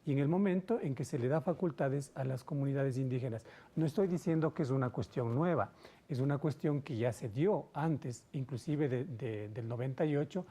y en el momento en que se le da facultades a las comunidades indígenas. No estoy diciendo que es una cuestión nueva, es una cuestión que ya se dio antes, inclusive del 98.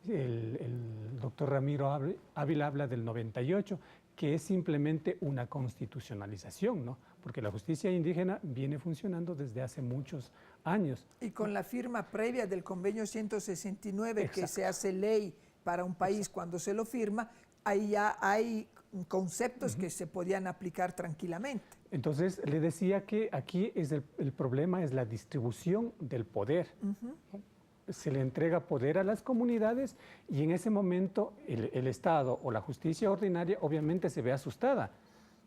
El doctor Ramiro Ávila habla del 98, que es simplemente una constitucionalización, ¿no? Porque la justicia indígena viene funcionando desde hace muchos años. Y con la firma previa del convenio 169, Exacto, que se hace ley para un país. Exacto. Cuando se lo firma, ahí ya hay conceptos que se podían aplicar tranquilamente. Entonces, le decía que aquí es el problema es la distribución del poder. Se le entrega poder a las comunidades y en ese momento el Estado o la justicia ordinaria obviamente se ve asustada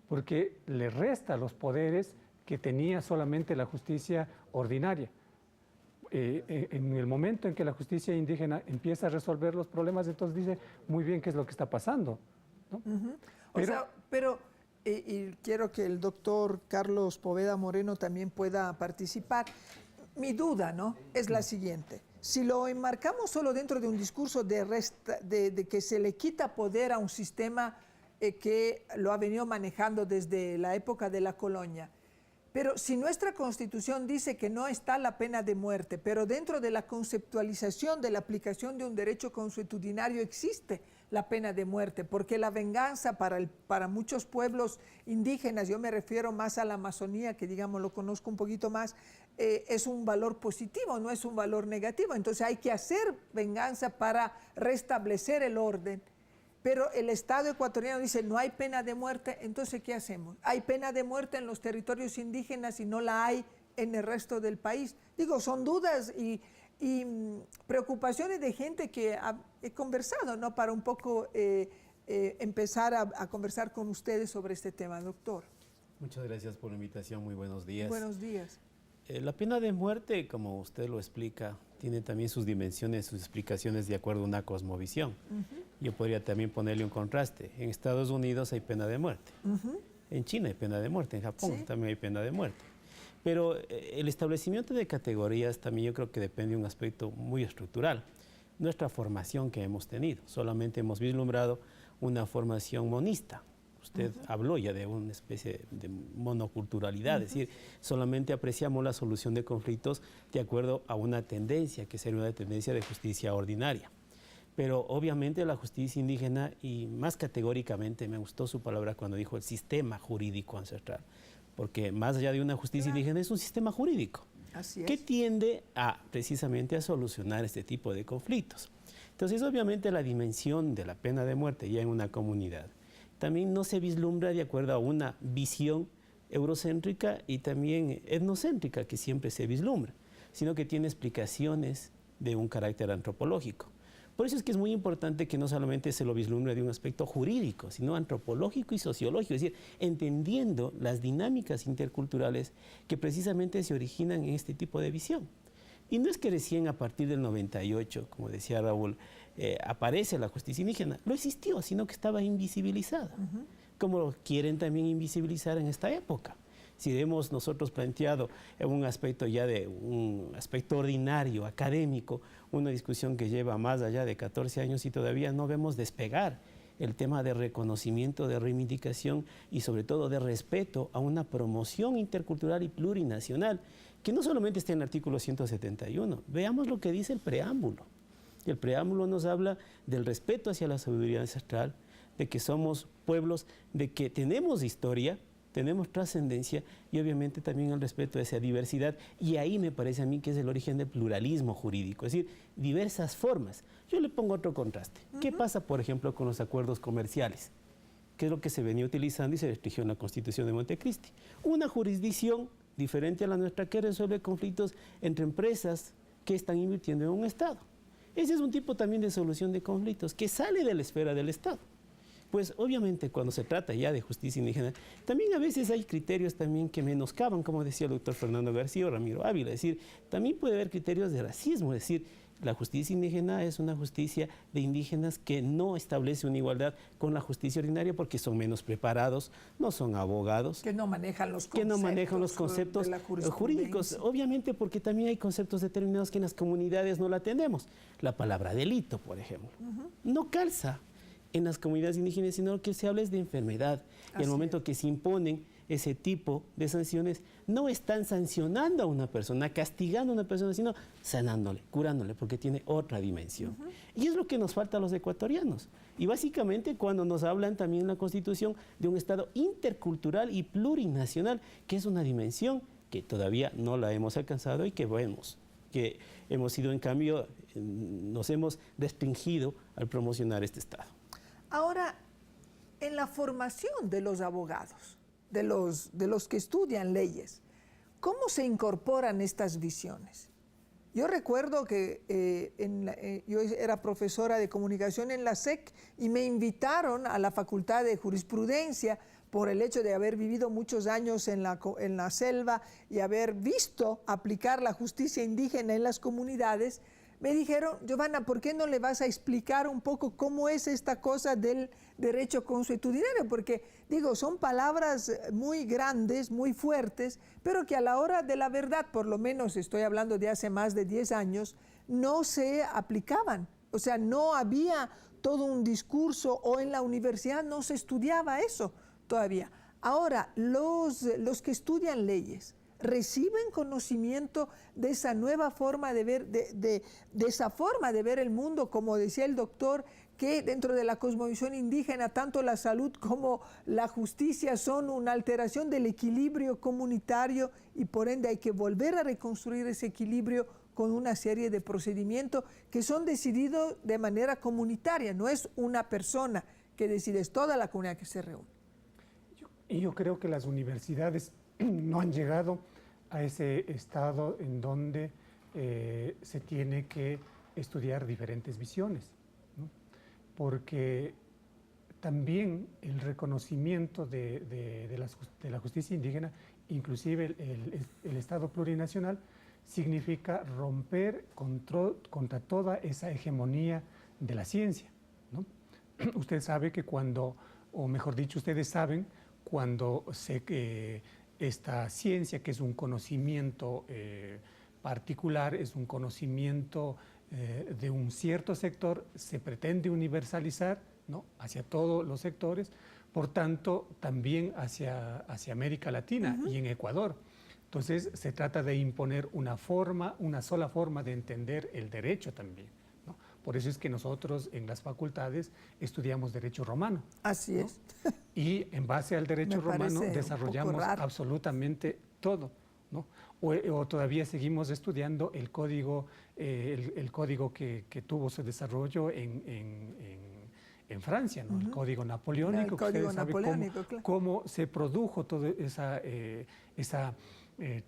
porque le resta los poderes que tenía solamente la justicia ordinaria. En el momento en que la justicia indígena empieza a resolver los problemas, entonces dice muy bien qué es lo que está pasando, ¿no? Pero quiero que el doctor Carlos Poveda Moreno también pueda participar. Mi duda, ¿no?, es la siguiente. Si lo enmarcamos solo dentro de un discurso de que se le quita poder a un sistema que lo ha venido manejando desde la época de la colonia, pero si nuestra Constitución dice que no está la pena de muerte, pero dentro de la conceptualización de la aplicación de un derecho consuetudinario existe la pena de muerte, porque la venganza para muchos pueblos indígenas, yo me refiero más a la Amazonía, que digamos lo conozco un poquito más, es un valor positivo, no es un valor negativo. Entonces hay que hacer venganza para restablecer el orden. Pero el Estado ecuatoriano dice no hay pena de muerte, entonces ¿qué hacemos? Hay pena de muerte en los territorios indígenas y no la hay en el resto del país. Digo, son dudas y preocupaciones de gente que he conversado, ¿no?, para un poco empezar a conversar con ustedes sobre este tema, doctor. Muchas gracias por la invitación, muy buenos días. Buenos días. La pena de muerte, como usted lo explica, tiene también sus dimensiones, sus explicaciones de acuerdo a una cosmovisión. Yo podría también ponerle un contraste. En Estados Unidos hay pena de muerte, en China hay pena de muerte, en Japón también hay pena de muerte. Pero el establecimiento de categorías también yo creo que depende de un aspecto muy estructural. Nuestra formación que hemos tenido, solamente hemos vislumbrado una formación monista. Usted habló ya de una especie de monoculturalidad, es decir, solamente apreciamos la solución de conflictos de acuerdo a una tendencia, que sería una tendencia de justicia ordinaria. Pero obviamente la justicia indígena, y más categóricamente me gustó su palabra cuando dijo el sistema jurídico ancestral, porque más allá de una justicia indígena es un sistema jurídico que tiende precisamente a solucionar este tipo de conflictos. Entonces, obviamente la dimensión de la pena de muerte ya en una comunidad también no se vislumbra de acuerdo a una visión eurocéntrica y también etnocéntrica que siempre se vislumbra, sino que tiene explicaciones de un carácter antropológico. Por eso es que es muy importante que no solamente se lo vislumbre de un aspecto jurídico, sino antropológico y sociológico, es decir, entendiendo las dinámicas interculturales que precisamente se originan en este tipo de visión. Y no es que recién a partir del 98, como decía Raúl, aparece la justicia indígena, no existió, sino que estaba invisibilizada, como lo quieren también invisibilizar en esta época. Si hemos nosotros planteado en un aspecto ya de un aspecto ordinario, académico, una discusión que lleva más allá de 14 años y todavía no vemos despegar el tema de reconocimiento, de reivindicación y sobre todo de respeto a una promoción intercultural y plurinacional, que no solamente está en el artículo 171, veamos lo que dice el preámbulo. El preámbulo nos habla del respeto hacia la sabiduría ancestral, de que somos pueblos, de que tenemos historia, tenemos trascendencia y obviamente también el respeto a esa diversidad, y ahí me parece a mí que es el origen del pluralismo jurídico, es decir, diversas formas. Yo le pongo otro contraste. ¿Qué pasa, por ejemplo, con los acuerdos comerciales? ¿Qué es lo que se venía utilizando y se restringió en la Constitución de Montecristi? Una jurisdicción diferente a la nuestra que resuelve conflictos entre empresas que están invirtiendo en un Estado. Ese es un tipo también de solución de conflictos que sale de la esfera del Estado. Pues obviamente cuando se trata ya de justicia indígena, también a veces hay criterios también que menoscaban, como decía el doctor Fernando García o Ramiro Ávila, es decir, también puede haber criterios de racismo, es decir, la justicia indígena es una justicia de indígenas que no establece una igualdad con la justicia ordinaria porque son menos preparados, no son abogados. Que no manejan los conceptos jurídicos, obviamente porque también hay conceptos determinados que en las comunidades no la tenemos. La palabra delito, por ejemplo, no calza en las comunidades indígenas, sino que se habla es de enfermedad. Y al momento que se imponen ese tipo de sanciones, no están sancionando a una persona, castigando a una persona, sino sanándole, curándole, porque tiene otra dimensión. Y es lo que nos falta a los ecuatorianos. Y básicamente cuando nos hablan también en la Constitución de un Estado intercultural y plurinacional, que es una dimensión que todavía no la hemos alcanzado y que vemos que hemos sido, en cambio, nos hemos restringido al promocionar este Estado. Ahora, en la formación de los abogados, de los que estudian leyes, ¿cómo se incorporan estas visiones? Yo recuerdo que yo era profesora de comunicación en la SEC y me invitaron a la Facultad de Jurisprudencia por el hecho de haber vivido muchos años en la selva y haber visto aplicar la justicia indígena en las comunidades. Me dijeron, Giovanna, ¿por qué no le vas a explicar un poco cómo es esta cosa del derecho consuetudinario? Porque, digo, son palabras muy grandes, muy fuertes, pero que a la hora de la verdad, por lo menos estoy hablando de hace más de 10 años, no se aplicaban. O sea, no había todo un discurso o en la universidad no se estudiaba eso todavía. Ahora, los que estudian leyes, ¿reciben conocimiento de esa nueva forma de ver, de esa forma de ver el mundo, como decía el doctor, que dentro de la cosmovisión indígena tanto la salud como la justicia son una alteración del equilibrio comunitario y por ende hay que volver a reconstruir ese equilibrio con una serie de procedimientos que son decididos de manera comunitaria, no es una persona que decide, es toda la comunidad que se reúne? Yo creo que las universidades no han llegado a ese estado en donde se tiene que estudiar diferentes visiones, ¿no? Porque también el reconocimiento de la justicia indígena, inclusive el Estado plurinacional, significa romper contra toda esa hegemonía de la ciencia, ¿no? Usted sabe que cuando, o mejor dicho, ustedes saben, cuando esta ciencia, que es un conocimiento particular, es un conocimiento de un cierto sector, se pretende universalizar, ¿no?, hacia todos los sectores, por tanto, también hacia América Latina y en Ecuador. Entonces, se trata de imponer una sola forma de entender el derecho también, ¿no? Por eso es que nosotros en las facultades estudiamos derecho romano. Así, ¿no?, es. Y en base al derecho romano desarrollamos absolutamente todo, ¿no? O todavía seguimos estudiando el código que tuvo su desarrollo en Francia, ¿no? El código napoleónico, que ustedes saben cómo se produjo toda esa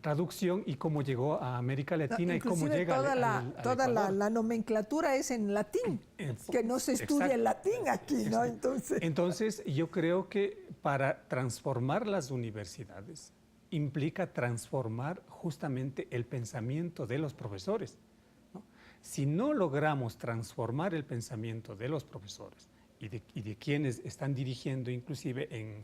traducción y cómo llegó a América Latina, y cómo llega toda la nomenclatura es en latín, que no se estudia en latín aquí, ¿no? Entonces yo creo que para transformar las universidades implica transformar justamente el pensamiento de los profesores, ¿no? Si no logramos transformar el pensamiento de los profesores y de quienes están dirigiendo inclusive en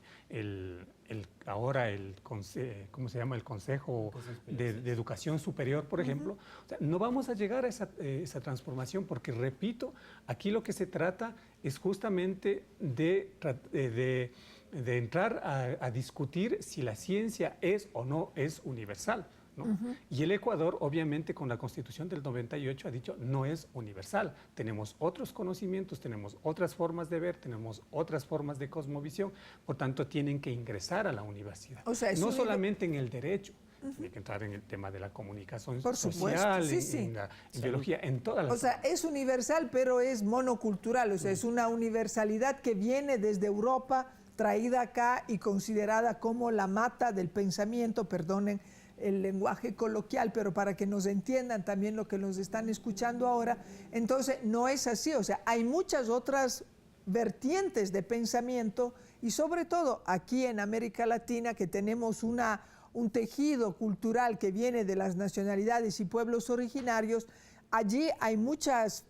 ahora el ¿cómo se llama? El Consejo de Educación Superior, por ejemplo, o sea, no vamos a llegar a esa transformación, porque, repito, aquí lo que se trata es justamente de entrar a discutir si la ciencia es o no es universal, ¿no? Y el Ecuador, obviamente, con la Constitución del 98 ha dicho no es universal. Tenemos otros conocimientos, tenemos otras formas de ver, tenemos otras formas de cosmovisión, por tanto tienen que ingresar a la universidad. O sea, no solamente en el derecho, tiene que entrar en el tema de la comunicación social, en biología, en todas las... O sea, es universal, pero es monocultural, o sea, es una universalidad que viene desde Europa, traída acá y considerada como la mata del pensamiento, perdonen el lenguaje coloquial, pero para que nos entiendan también lo que nos están escuchando ahora. Entonces, no es así, o sea, hay muchas otras vertientes de pensamiento y sobre todo aquí en América Latina, que tenemos un tejido cultural que viene de las nacionalidades y pueblos originarios. Allí hay muchas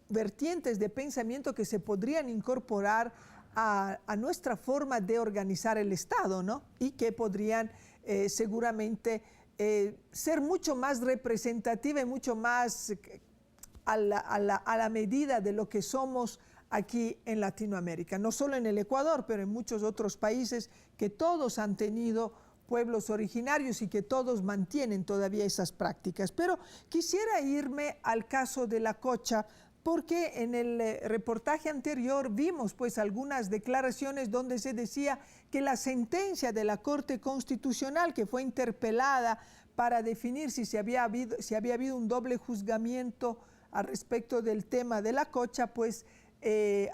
vertientes de pensamiento que se podrían incorporar a nuestra forma de organizar el Estado, ¿no? Y que podrían seguramente ser mucho más representativa y mucho más a la medida de lo que somos aquí en Latinoamérica, no solo en el Ecuador, pero en muchos otros países que todos han tenido pueblos originarios y que todos mantienen todavía esas prácticas. Pero quisiera irme al caso de la cocha, porque en el reportaje anterior vimos pues algunas declaraciones donde se decía que la sentencia de la Corte Constitucional, que fue interpelada para definir si había habido un doble juzgamiento al respecto del tema de la cocha, pues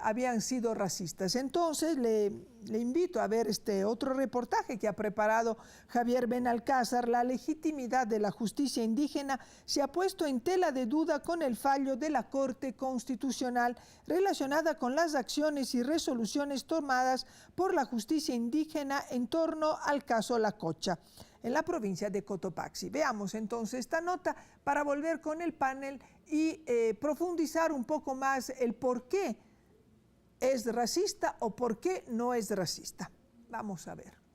habían sido racistas. Entonces le invito a ver este otro reportaje que ha preparado Javier Benalcázar. La legitimidad de la justicia indígena se ha puesto en tela de duda con el fallo de la Corte Constitucional relacionada con las acciones y resoluciones tomadas por la justicia indígena en torno al caso La Cocha, en la provincia de Cotopaxi. Veamos entonces esta nota para volver con el panel y profundizar un poco más el por qué es racista o por qué no es racista. Vamos a ver.